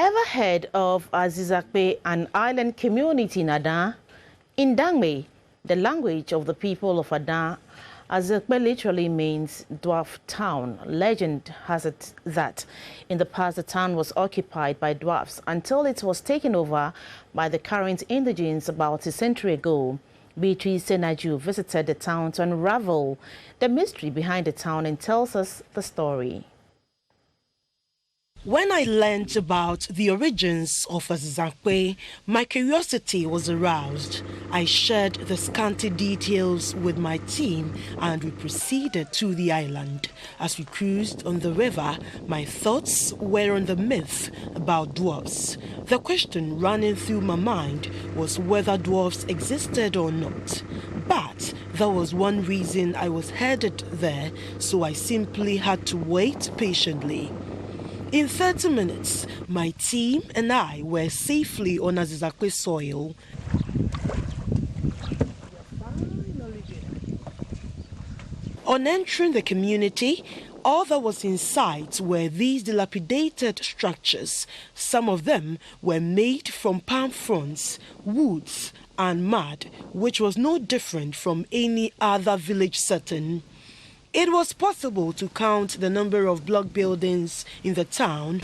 Ever heard of Azizakpe, an island community in Adan? In Dangme, the language of the people of Adan, Azizakpe literally means dwarf town. Legend has it that in the past the town was occupied by dwarfs until it was taken over by the current indigenes about a century ago. Beatrice Senaju visited the town to unravel the mystery behind the town and tells us the story. When I learned about the origins of Azizakpe, my curiosity was aroused. I shared the scanty details with my team and we proceeded to the island. As we cruised on the river, my thoughts were on the myth about dwarfs. The question running through my mind was whether dwarfs existed or not. But there was one reason I was headed there, so I simply had to wait patiently. In 30 minutes, my team and I were safely on Azizakpe soil. On entering the community, all that was in sight were these dilapidated structures. Some of them were made from palm fronds, woods, and mud, which was no different from any other village setting. It was possible to count the number of block buildings in the town.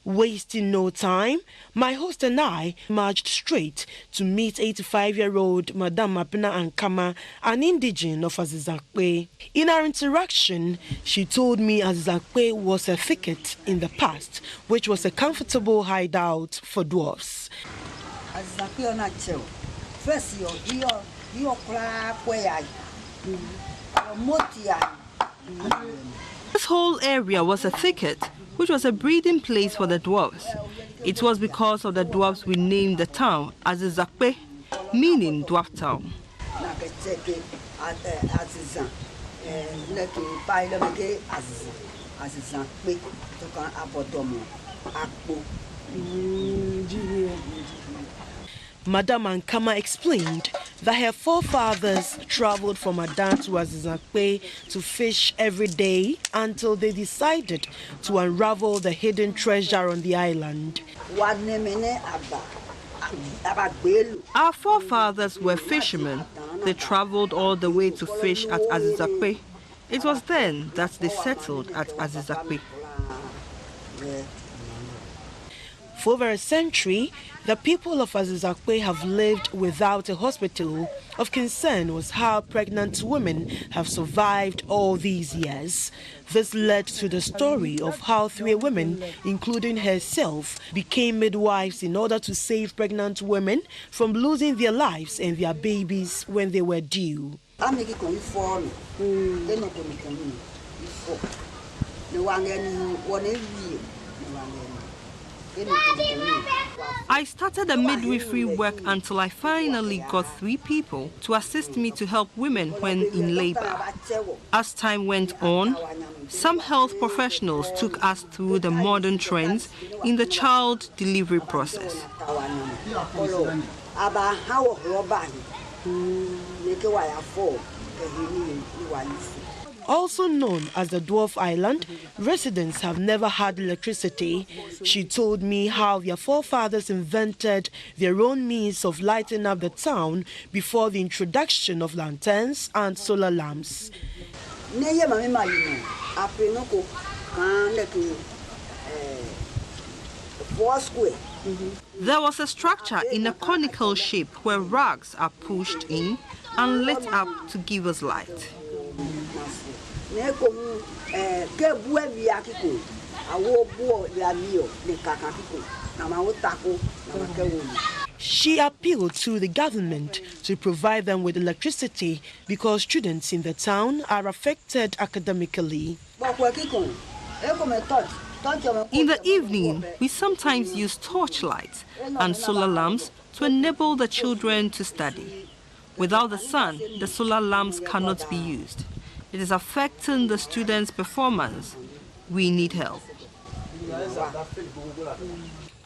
Wasting no time, my host and I marched straight to meet 85-year-old Madame Apina Ankama, an indigene of Azizakpe. In our interaction, she told me Azizakpe was a thicket in the past, which was a comfortable hideout for dwarfs. This whole area was a thicket, which was a breeding place for the dwarfs. It was because of the dwarfs we named the town Azizakpe, meaning dwarf town. Madame Ankama explained that her forefathers traveled from Adan to Azizakpe to fish every day until they decided to unravel the hidden treasure on the island. Our forefathers were fishermen. They traveled all the way to fish at Azizakpe. It was then that they settled at Azizakpe. For over a century, the people of Azizakpe have lived without a hospital. Of concern was how pregnant women have survived all these years. This led to the story of how 3 women, including herself, became midwives in order to save pregnant women from losing their lives and their babies when they were due. I started the midwifery work until I finally got 3 people to assist me to help women when in labor. As time went on, some health professionals took us through the modern trends in the child delivery process. Also known as the Dwarf Island, residents have never had electricity. She told me how their forefathers invented their own means of lighting up the town before the introduction of lanterns and solar lamps. There was a structure in a conical shape where rags are pushed in and lit up to give us light. She appealed to the government to provide them with electricity because students in the town are affected academically. In the evening, we sometimes use torchlights and solar lamps to enable the children to study. Without the sun, the solar lamps cannot be used. It is affecting the students' performance. We need help.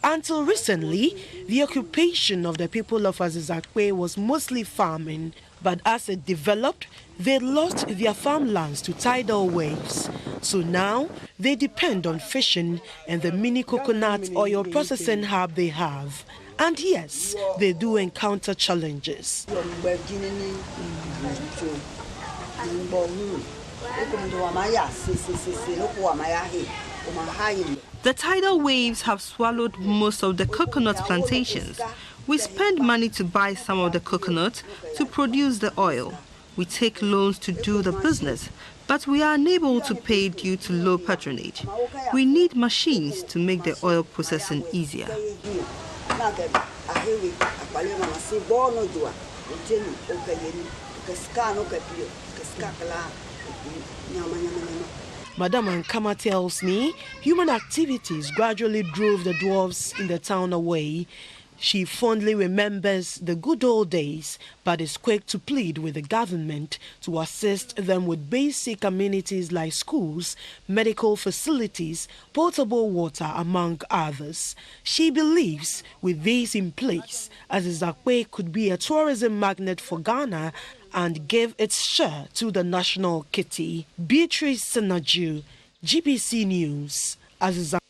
Until recently, the occupation of the people of Azizakpe was mostly farming, but as it developed, they lost their farmlands to tidal waves. So now, they depend on fishing and the mini coconut oil processing hub they have. And yes, they do encounter challenges. The tidal waves have swallowed most of the coconut plantations. We spend money to buy some of the coconut to produce the oil. We take loans to do the business, but we are unable to pay due to low patronage. We need machines to make the oil processing easier. Madam Ankama tells me human activities gradually drove the dwarfs in the town away. She fondly remembers the good old days, but is quick to plead with the government to assist them with basic amenities like schools, medical facilities, potable water, among others. She believes with these in place, Azizakpe could be a tourism magnet for Ghana and give its share to the national kitty. Beatrice Senaju, GBC News, Azizakpe.